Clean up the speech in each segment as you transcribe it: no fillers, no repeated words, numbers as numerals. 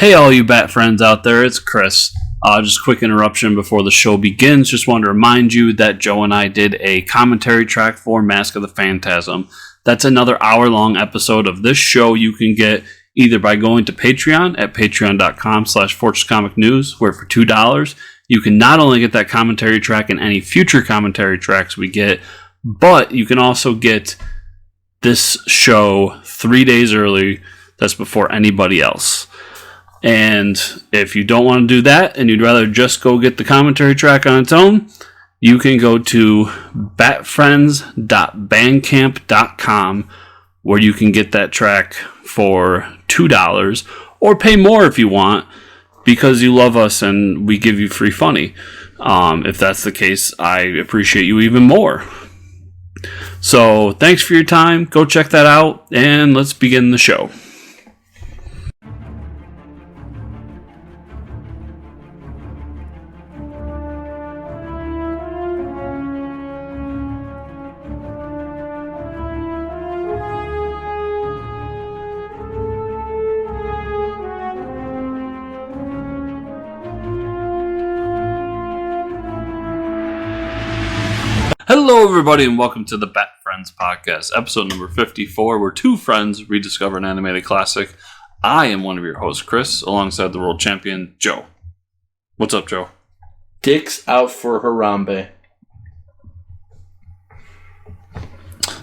Hey, all you Bat friends out there, it's Chris. Just a quick interruption before the show begins. Just wanted to remind you that Joe and I did a commentary track for Mask of the Phantasm. That's another hour-long episode of this show you can get either by going to Patreon at patreon.com/FortressComicNews, where for $2, you can not only get that commentary track and any future commentary tracks we get, but you can also get this show 3 days early. That's before anybody else. And if you don't want to do that and you'd rather just go get the commentary track on its own, you can go to batfriends.bandcamp.com, where you can get that track for $2 or pay more if you want, because you love us and we give you free funny. If that's the case, I appreciate you even more. So thanks for your time. Go check that out and let's begin the show. Hello, everybody, and welcome to the Bat Friends Podcast, episode number 54, where two friends rediscover an animated classic. I am one of your hosts, Chris, alongside the world champion, Joe. What's up, Joe? Dicks out for Harambe.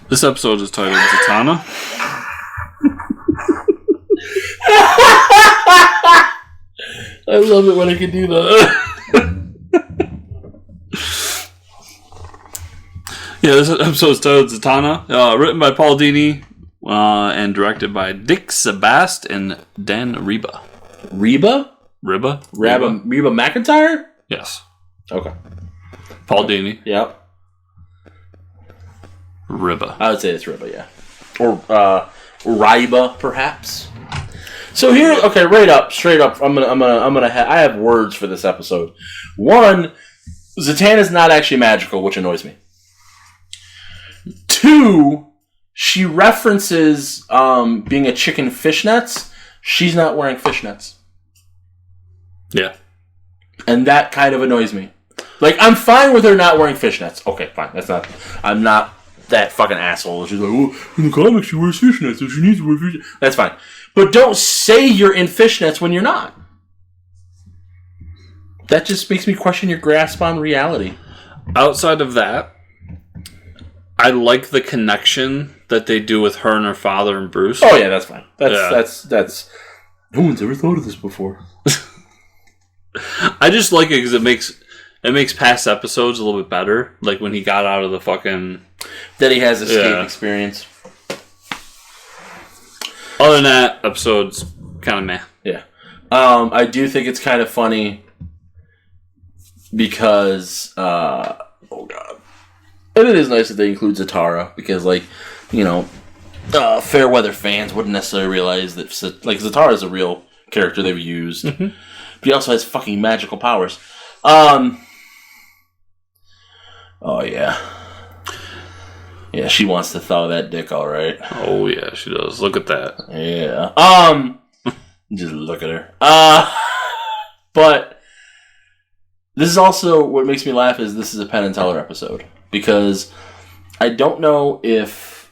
This episode is titled Zatanna. I love it when I can do that. Yeah, this episode is titled Zatanna, written by Paul Dini and directed by Dick Sebast and Dan Reba. Reba? Reba McIntyre? Yes. Okay. Paul Dini. Yep. Reba. I would say it's Reba, yeah. Or Riba, perhaps. So here, okay, straight up. I have words for this episode. One, Zatanna's not actually magical, which annoys me. Two, she references being a chick in fishnets. She's not wearing fishnets. Yeah. And that kind of annoys me. Like, I'm fine with her not wearing fishnets. Okay, fine. I'm not that fucking asshole. She's like, oh, in the comics she wears fishnets, so she needs to wear fishnets. That's fine. But don't say you're in fishnets when you're not. That just makes me question your grasp on reality. Outside of that, I like the connection that they do with her and her father and Bruce. Oh yeah, that's fine. That's. No one's ever thought of this before. I just like it because it makes past episodes a little bit better. Like when he got out of the fucking. That he has escape experience. Other than that, episode's kind of meh. Yeah, I do think it's kind of funny because oh god. And it is nice that they include Zatanna because, like, you know, fair weather fans wouldn't necessarily realize that, like, Zatanna is a real character they've used. Mm-hmm. But he also has fucking magical powers. Oh, yeah. Yeah, she wants to thaw that dick, all right. Oh, yeah, she does. Look at that. Yeah. Just look at her. But this is also, what makes me laugh is this is a Penn and Teller episode. Because I don't know if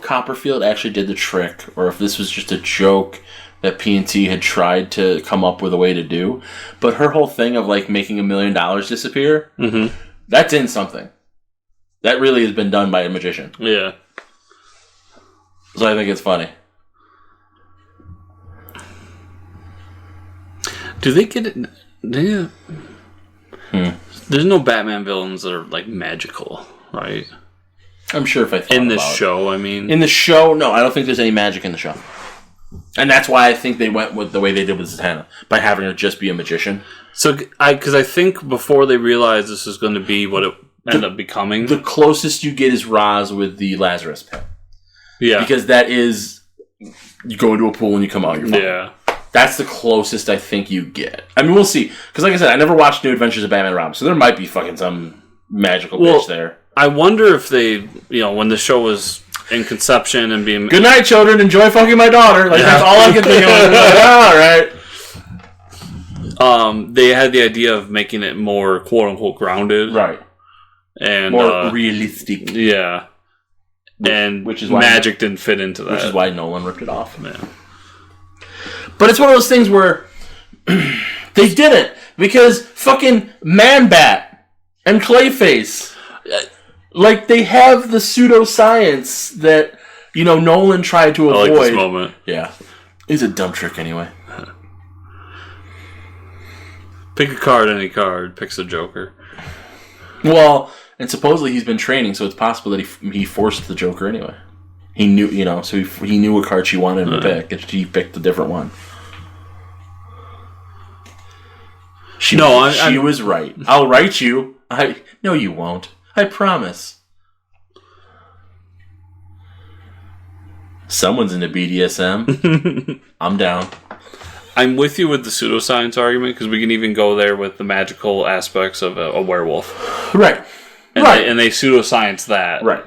Copperfield actually did the trick, or if this was just a joke that P&T had tried to come up with a way to do. But her whole thing of like making $1 million disappear, that's in something. That really has been done by a magician. Yeah. So I think it's funny. Do they get it? There's no Batman villains that are, like, magical, right? I'm sure if I thought in this show, I mean. In the show, no, I don't think there's any magic in the show. And that's why I think they went with the way they did with Zatanna, by having her just be a magician. So, because I think before they realized this was going to be what it ended up becoming. The closest you get is Roz with the Lazarus pit. Yeah. Because that is, you go into a pool and you come out, you're fine. Yeah. That's the closest I think you get. I mean, we'll see. Because like I said, I never watched New Adventures of Batman and Robin, so there might be fucking some magical bitch there. I wonder if they, when the show was in conception and being... Good night, children. Enjoy fucking my daughter. Like, that's all I can think of. Like, all right. They had the idea of making it more quote unquote grounded, right, and more realistic. Yeah, which is why magic didn't fit into that. Which is why Nolan ripped it off. Yeah. But it's one of those things where they didn't, because fucking Man-Bat and Clayface, like, they have the pseudoscience that, Nolan tried to avoid. I like this moment. Yeah. It's a dumb trick anyway. Pick a card, any card. Picks the Joker. Well, and supposedly he's been training, so it's possible that he forced the Joker anyway. He knew, so he knew what card she wanted him to pick, and she picked a different one. She was right. I'll write you. No, you won't. I promise. Someone's into BDSM. I'm down. I'm with you with the pseudoscience argument, because we can even go there with the magical aspects of a werewolf. Right. And they pseudoscience that. Right.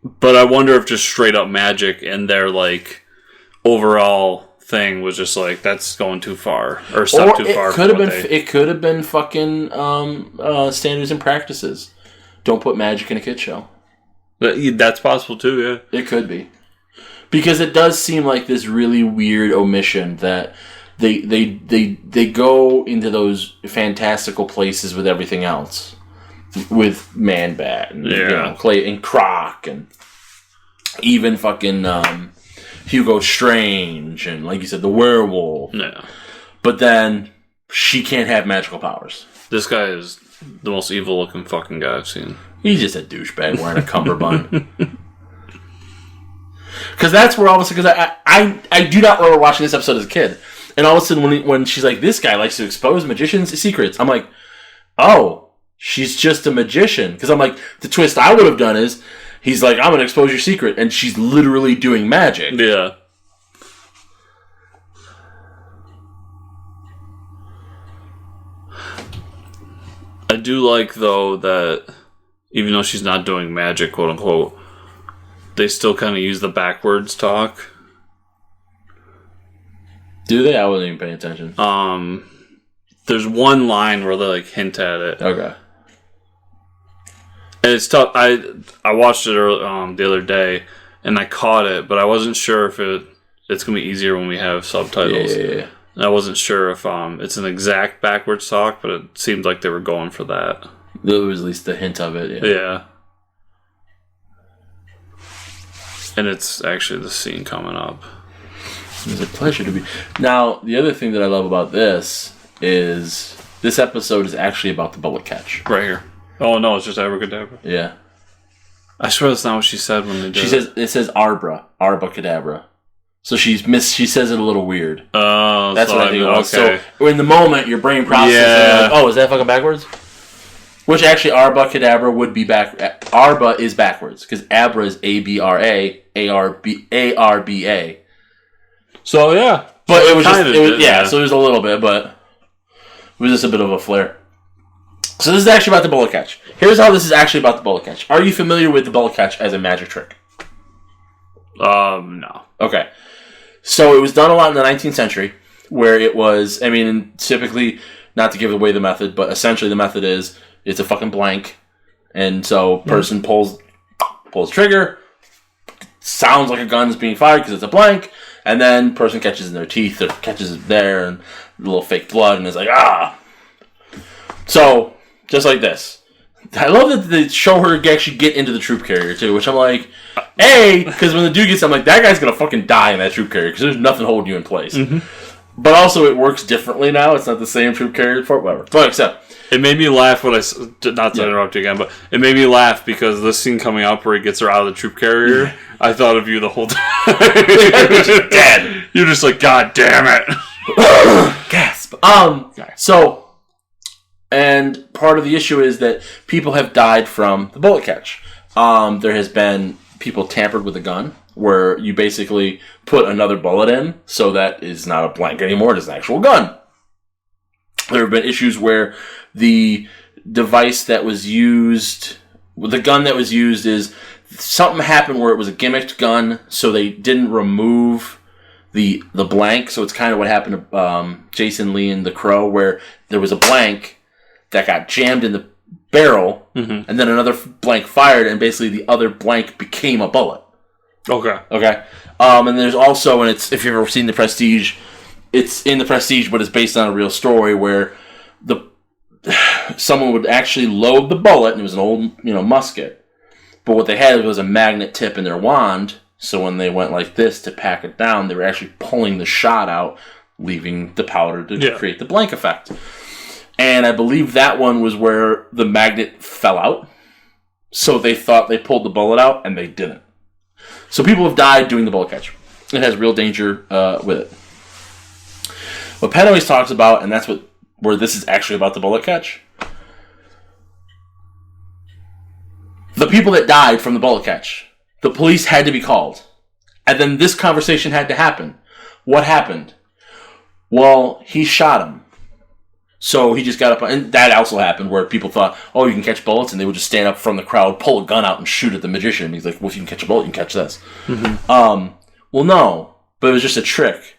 But I wonder if just straight up magic and their, like, overall thing was just like, that's going too far. Or stuff too far. It could have been fucking standards and practices. Don't put magic in a kid show. That's possible too, yeah. It could be. Because it does seem like this really weird omission that they go into those fantastical places with everything else. With Man-Bat and Clay and Croc and even fucking Hugo Strange and, like you said, the werewolf. Yeah. But then she can't have magical powers. This guy is the most evil looking fucking guy I've seen. He's just a douchebag wearing a cummerbund. Because that's where all of a sudden, because I do not remember watching this episode as a kid. And all of a sudden when she's like, this guy likes to expose magicians' secrets, I'm like, oh, she's just a magician. Because I'm like, the twist I would have done is, he's like, I'm going to expose your secret. And she's literally doing magic. Yeah. I do like, though, that even though she's not doing magic, quote unquote, they still kind of use the backwards talk. Do they? I wasn't even paying attention. There's one line where they like hint at it. Okay. And it's tough. I watched it the other day, and I caught it, but I wasn't sure if it's going to be easier when we have subtitles. Yeah. And I wasn't sure if it's an exact backwards talk, but it seemed like they were going for that. There was at least the hint of it. Yeah. And it's actually the scene coming up. It's a pleasure to be... Now, the other thing that I love about this is this episode is actually about the bullet catch. Right here. Oh, no, it's just abracadabra. Yeah. I swear that's not what she said when they did it. It says Arbra. Arbacadabra. So she says it a little weird. Oh, that's what I think it was. Okay. So in the moment, your brain processes, like, oh, is that fucking backwards? Which actually, Arbacadabra would be back. Arba is backwards because Abra is A-B-R-A, A-R-B-A. So yeah, but it was just So it was a little bit, but it was just a bit of a flare. So this is actually about the bullet catch. Here's how this is actually about the bullet catch. Are you familiar with the bullet catch as a magic trick? No. Okay. So it was done a lot in the 19th century, where it was, typically, not to give away the method, but essentially the method is, it's a fucking blank, and so person pulls trigger, sounds like a gun is being fired because it's a blank, and then person catches in their teeth, or catches it there, and a little fake blood, and is like, ah! So, just like this. I love that they show her actually get into the troop carrier, too, which I'm like, A, because when the dude gets, I'm like, that guy's gonna fucking die in that troop carrier, because there's nothing holding you in place. Mm-hmm. But also, it works differently now. It's not the same troop carrier for whatever. But except... It made me laugh when not to interrupt you again, but it made me laugh because this scene coming up where he gets her out of the troop carrier, I thought of you the whole time. You're just dead. You're just like, God damn it. Gasp. So, and part of the issue is that people have died from the bullet catch. There has been people tampered with a gun, where you basically put another bullet in, so that is not a blank anymore, it is an actual gun. There have been issues where the device that was used, the gun that was used is, something happened where it was a gimmicked gun, so they didn't remove the blank. So it's kind of what happened to Jason Lee and the Crow, where there was a blank that got jammed in the barrel, and then another blank fired, and basically the other blank became a bullet. Okay. And there's also, and it's, if you've ever seen The Prestige, it's in The Prestige, but it's based on a real story where someone would actually load the bullet, and it was an old, musket. But what they had was a magnet tip in their wand, so when they went like this to pack it down, they were actually pulling the shot out, leaving the powder to create the blank effect. And I believe that one was where the magnet fell out. So they thought they pulled the bullet out, and they didn't. So people have died doing the bullet catch. It has real danger with it. What Penn always talks about, and that's where this is actually about the bullet catch. The people that died from the bullet catch, the police had to be called. And then this conversation had to happen. What happened? Well, he shot him. So he just got up, and that also happened where people thought, oh, you can catch bullets, and they would just stand up from the crowd, pull a gun out, and shoot at the magician. And he's like, well, if you can catch a bullet, you can catch this. Well, no, but it was just a trick.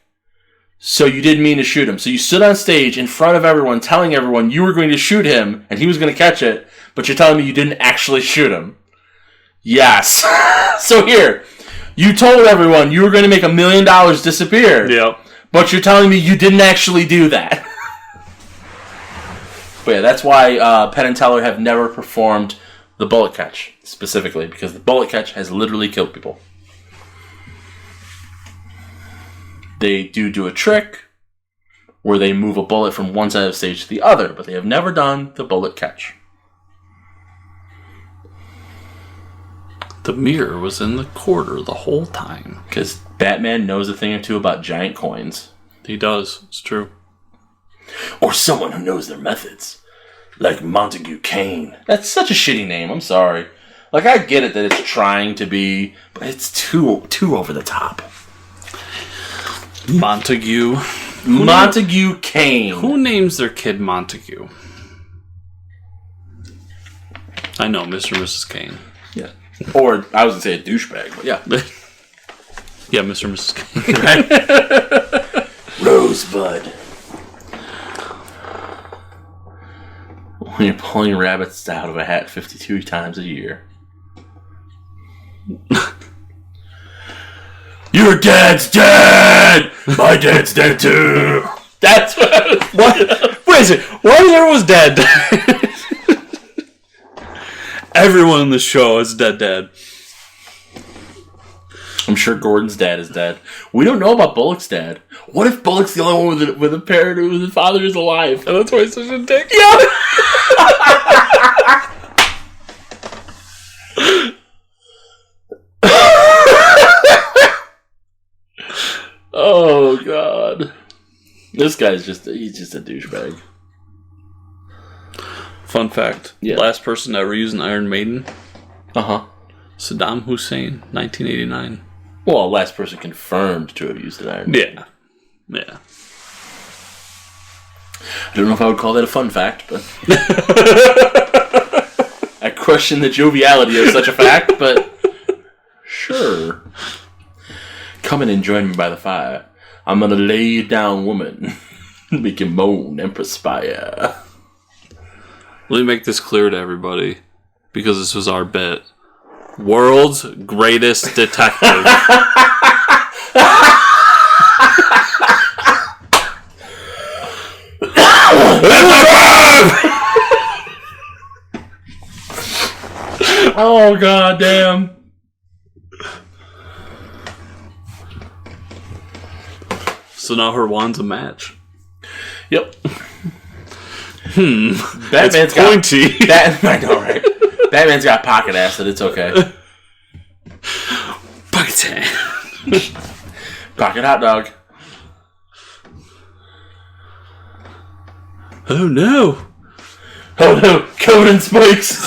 So you didn't mean to shoot him. So you stood on stage in front of everyone, telling everyone you were going to shoot him, and he was going to catch it, but you're telling me you didn't actually shoot him. Yes. So here, you told everyone you were going to make $1 million disappear. Yep. But you're telling me you didn't actually do that. But yeah, that's why Penn and Teller have never performed the bullet catch, specifically, because the bullet catch has literally killed people. They do a trick where they move a bullet from one side of the stage to the other, but they have never done the bullet catch. The mirror was in the quarter the whole time. Because Batman knows a thing or two about giant coins. He does. It's true. Or someone who knows their methods. Like Montague Kane. That's such a shitty name. I'm sorry. Like, I get it that it's trying to be, but it's too over the top. Montague Kane. Who names their kid Montague? I know, Mr. and Mrs. Kane. Yeah. Or, I was going to say a douchebag, but yeah. Yeah, Mr. and Mrs. Kane. Right? Rosebud. When you're pulling rabbits out of a hat 52 times a year. Your dad's dead! My dad's dead too! That's what? Wait a second. Why is everyone's dead? Everyone in the show is dead. I'm sure Gordon's dad is dead. We don't know about Bullock's dad. What if Bullock's the only one with a parent whose father is alive? And that's why he's such a dick? Yeah! Oh, God. This guy's he's just a douchebag. Fun fact. Yeah. Last person to ever use an Iron Maiden. Uh-huh. Saddam Hussein, 1989. Well, last person confirmed to have used an Iron Maiden. Yeah. I don't know if I would call that a fun fact, but... I question the joviality of such a fact, but... Sure. Come in and join me by the fire. I'm gonna lay you down, woman. We can moan and perspire. Let me make this clear to everybody, because this was our bit. World's greatest detective. Oh, God damn. So now her wand's a match. Yep. Batman's pointy. I know, right? Batman's got pocket acid. It's okay. Pocket Pocket hot dog. Oh no! Oh no! Covered in spikes.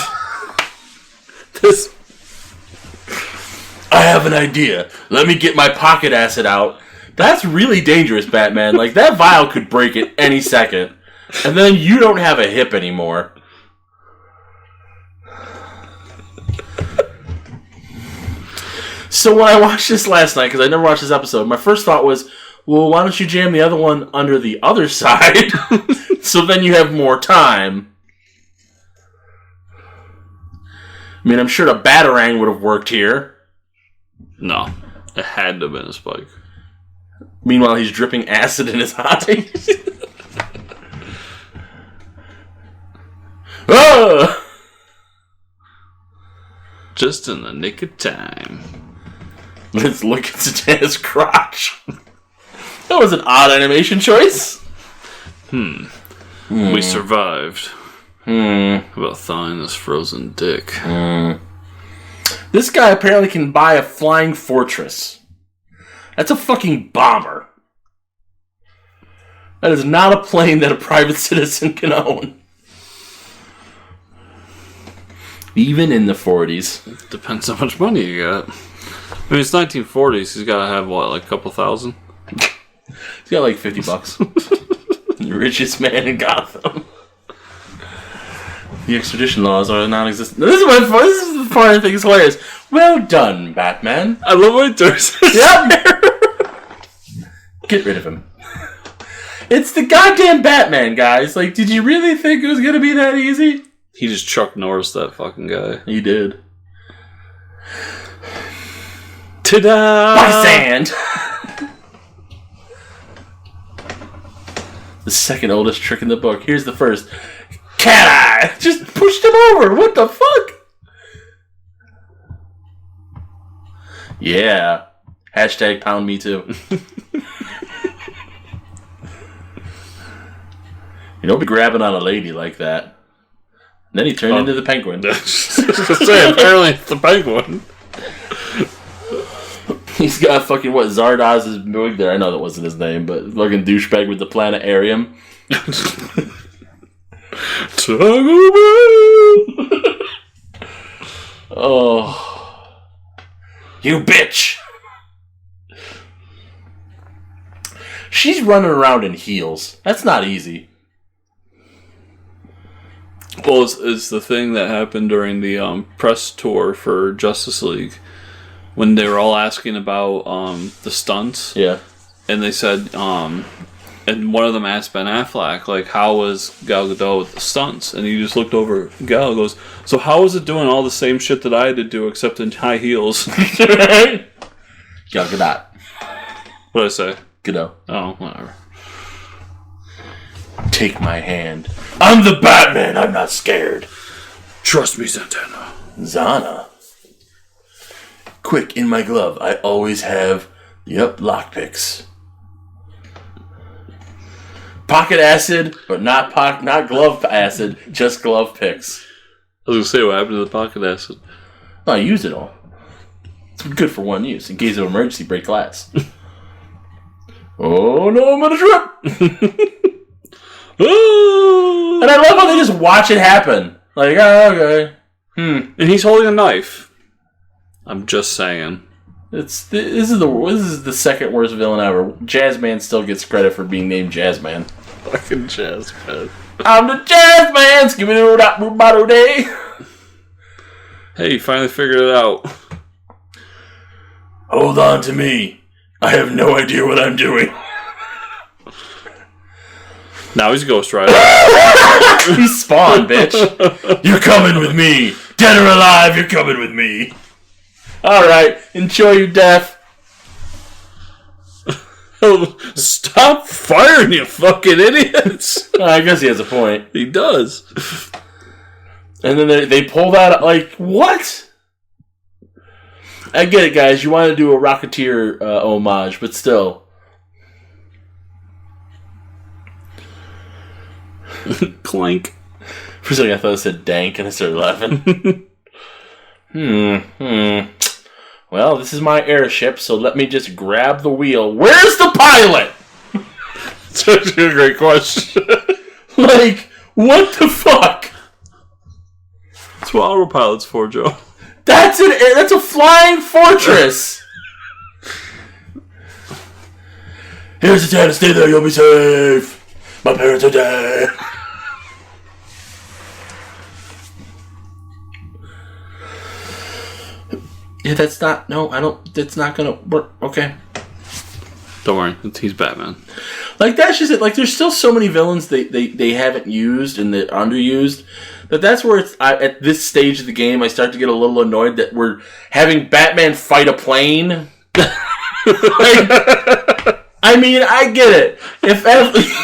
I have an idea. Let me get my pocket acid out. That's really dangerous, Batman. Like, that vial could break at any second. And then you don't have a hip anymore. So when I watched this last night, because I never watched this episode, my first thought was, well, why don't you jam the other one under the other side? So then you have more time. I mean, I'm sure the Batarang would have worked here. No. It had to have been a spike. Meanwhile, he's dripping acid in his eye. Oh! Just in the nick of time. Let's look at Zatanna's crotch. That was an odd animation choice. We survived. How about thawing this frozen dick? This guy apparently can buy a flying fortress. That's a fucking bomber. That is not a plane that a private citizen can own. Even in the 40s. Depends how much money you got. I mean, it's 1940s. He's got to have, what, like a couple thousand? He's got like $50. The richest man in Gotham. The extradition laws are non-existent. This is the part I think is hilarious. Well done, Batman. I love what he does. Yep. Get rid of him. It's the goddamn Batman, guys. Like, did you really think it was going to be that easy? He just Chuck Norris that fucking guy. He did. Ta-da! By sand! The second oldest trick in the book. Here's the first. Cat eye! Just pushed him over. What the fuck? Yeah. Hashtag pound me too. You don't be grabbing on a lady like that. And then he turned into the penguin. Say, apparently it's the penguin. He's got fucking what, Zardaz's wig there. I know that wasn't his name, but fucking douchebag with the planetarium. Oh. You bitch! She's running around in heels. That's not easy. Well, it's the thing that happened during the press tour for Justice League when they were all asking about the stunts. Yeah. And they said, and one of them asked Ben Affleck, like, how was Gal Gadot with the stunts? And he just looked over at Gal and goes, so how is it doing all the same shit that I had to do except in high heels? Gal Gadot. What did I say? Gadot. Oh, whatever. Take my hand. I'm the Batman. I'm not scared. Trust me, Zatanna. Zatanna. Quick, in my glove. I always have, lockpicks. Pocket acid, but not glove acid, just glove picks. I was going to say, what happened to the pocket acid? No, I use it all. It's good for one use, in case of emergency, break glass. Oh no, I'm gonna trip! And I love how they just watch it happen. Like, oh, okay. And he's holding a knife. I'm just saying. This is the second worst villain ever. Jazzman still gets credit for being named Jazzman. Fucking Jazzman. I'm the Jazzman! Skibidi-doo-dah-boo-ba-doo day! Hey, you finally figured it out. Hold on to me. I have no idea what I'm doing. Now he's Ghost Rider. He's Spawn, bitch. You're coming with me. Dead or alive, you're coming with me. Alright, enjoy your death. Stop firing, you fucking idiots. I guess he has a point. He does. And then they pull that, like, what? I get it, guys. You want to do a Rocketeer homage, but still. Clank. For a second, I thought it said dank, and I started laughing. Well, this is my airship, so let me just grab the wheel. Where's the pilot? That's actually a great question. Like, what the fuck? That's what autopilot's for, Joe. That's a flying fortress. Here's the time to stay there. You'll be safe. My parents are dead. Yeah, that's not... No, I don't... That's not gonna work. Okay. Don't worry. He's Batman. Like, that's just it. Like, there's still so many villains they haven't used and they're underused. But that's where it's... at this stage of the game, I start to get a little annoyed that we're having Batman fight a plane. Like, I mean, I get it. If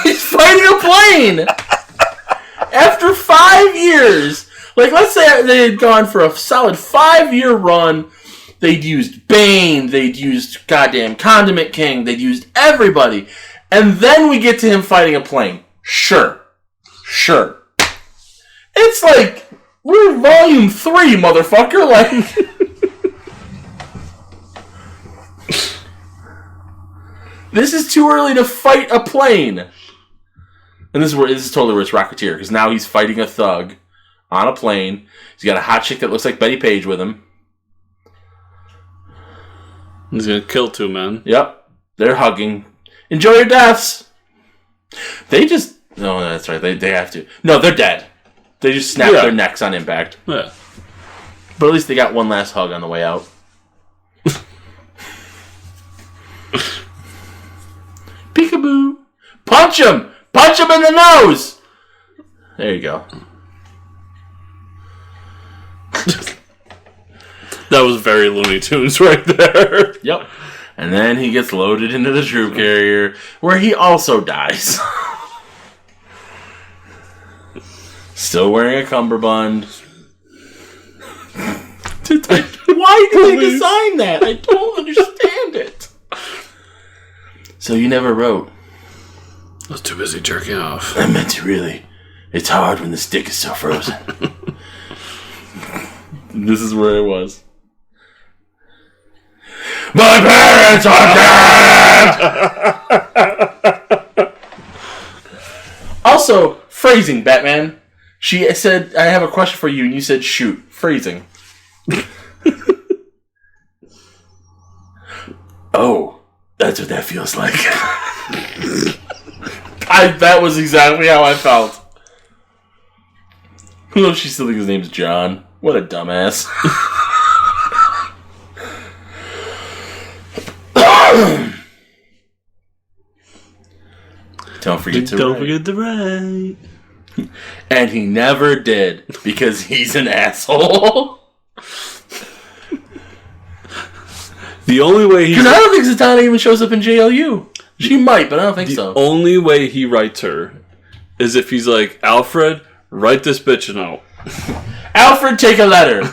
he's fighting a plane after 5 years... Like, let's say they had gone for a solid 5-year run. They'd used Bane. They'd used goddamn Condiment King. They'd used everybody. And then we get to him fighting a plane. Sure. It's like, we're volume 3, motherfucker. Like, this is too early to fight a plane. And this is totally where it's Rocketeer. Because now he's fighting a thug. On a plane. He's got a hot chick that looks like Betty Page with him. He's gonna kill 2 men. Yep. They're hugging. Enjoy your deaths! They just... No, that's right. They have to. No, they're dead. They just snap their necks on impact. Yeah. But at least they got one last hug on the way out. Peekaboo! Punch him! Punch him in the nose! There you go. That was very Looney Tunes right there. Yep. And then he gets loaded into the troop carrier, where he also dies. Still wearing a cummerbund. Why did they design that? I don't understand it. So you never wrote. I was too busy jerking off. I meant to really. It's hard when the stick is so frozen. This is where it was. My parents are dead! Also, phrasing, Batman. She said, I have a question for you, and you said, shoot. Phrasing. Oh, that's what that feels like. That was exactly how I felt. I don't know if she still thinks his name's John. What a dumbass. Don't forget to write. And he never did, because he's an asshole. The only way he... Because I don't think Zatanna even shows up in JLU. She might, but I don't think so. The only way he writes her is if he's like, Alfred, write this bitch a note. Alfred, take a letter.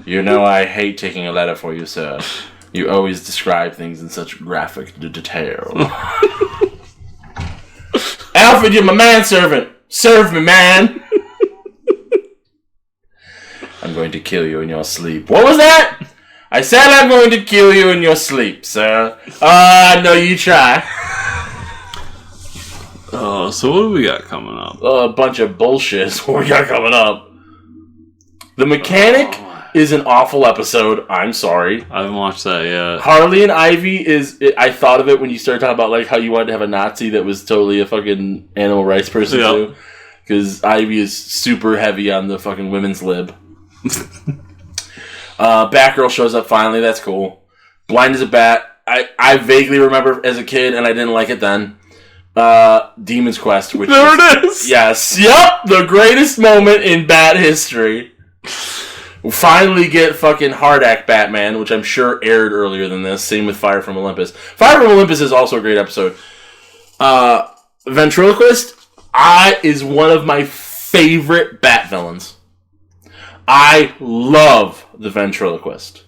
You know I hate taking a letter for you, sir. You always describe things in such graphic detail. Alfred, you're my manservant. Serve me, man. I'm going to kill you in your sleep. What was that? I said I'm going to kill you in your sleep, sir. No, you try. Oh, so what do we got coming up? A bunch of bullshit is what we got coming up. The Mechanic is an awful episode. I'm sorry. I haven't watched that yet. Harley and Ivy is... I thought of it when you started talking about like how you wanted to have a Nazi that was totally a fucking animal rights person too. Because Ivy is super heavy on the fucking women's lib. Batgirl shows up finally. That's cool. Blind as a Bat. I vaguely remember as a kid, and I didn't like it then. Demon's Quest. Which it is! Yes. Yep! The greatest moment in Bat history. We'll finally get fucking Hard Act Batman, which I'm sure aired earlier than this. Same with Fire from Olympus. Fire from Olympus is also a great episode. Ventriloquist is one of my favorite Bat villains. I love the Ventriloquist.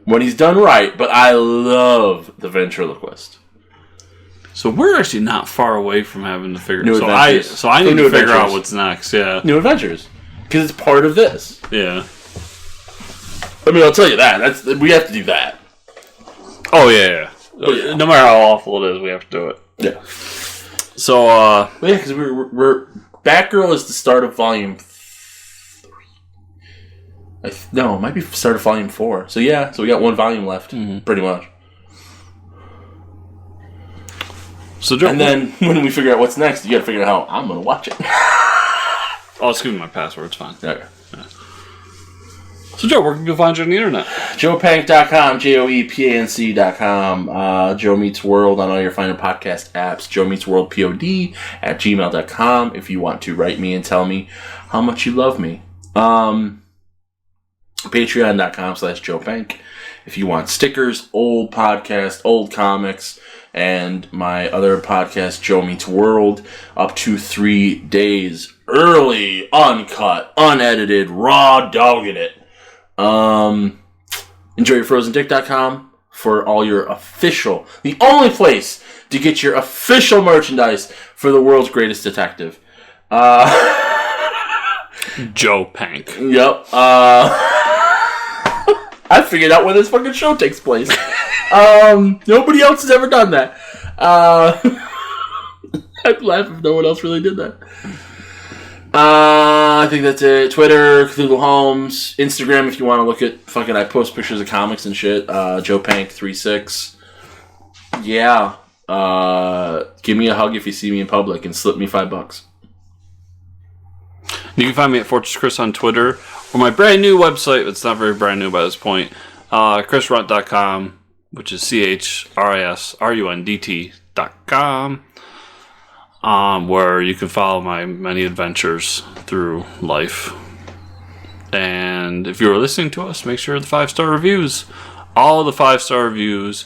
When he's done right, but I love the Ventriloquist. So we're actually not far away from having to figure New out. Adventures. So I need to figure out what's next, yeah. New Adventures. Because it's part of this. Yeah. I mean, I'll tell you that. We have to do that. Oh, yeah. No matter how awful it is, we have to do it. Yeah. So, yeah, because we're Batgirl is the start of Volume 3. No, it might be start of Volume 4. So, yeah. So, we got one volume left, pretty much. And then, when we figure out what's next, you gotta figure out how I'm gonna watch it. Oh, just give me my password. It's fine. Okay. So, Joe, where can people find you on the internet? JoePanc.com, JoePanc.com. Joe Meets World on all your finer podcast apps. Joe Meets World POD at gmail.com if you want to write me and tell me how much you love me. Patreon.com/JoePanc if you want stickers, old podcasts, old comics, and my other podcast, Joe Meets World, up to 3 days early, uncut, unedited, raw dogging it. EnjoyYourFrozenDick.com for all your official, the only place to get your official merchandise for the world's greatest detective. Joe Panc. Yep. I figured out where this fucking show takes place. Nobody else has ever done that. I'd laugh if no one else really did that. I think that's it. Twitter, Cthulhu Holmes. Instagram if you want to look at fucking... I post pictures of comics and shit. Joe Panc 36. Yeah. Give me a hug if you see me in public and slip me $5. You can find me at Fortress Chris on Twitter or my brand new website. It's not very brand new by this point. ChrisRunt.com, which is ChrisRundt.com. Where you can follow my many adventures through life. And if you are listening to us, make sure the 5-star reviews. All the 5-star reviews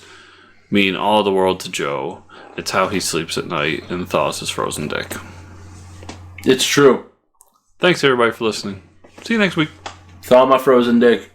mean all the world to Joe. It's how he sleeps at night and thaws his frozen dick. It's true. Thanks everybody for listening. See you next week. Thaw my frozen dick.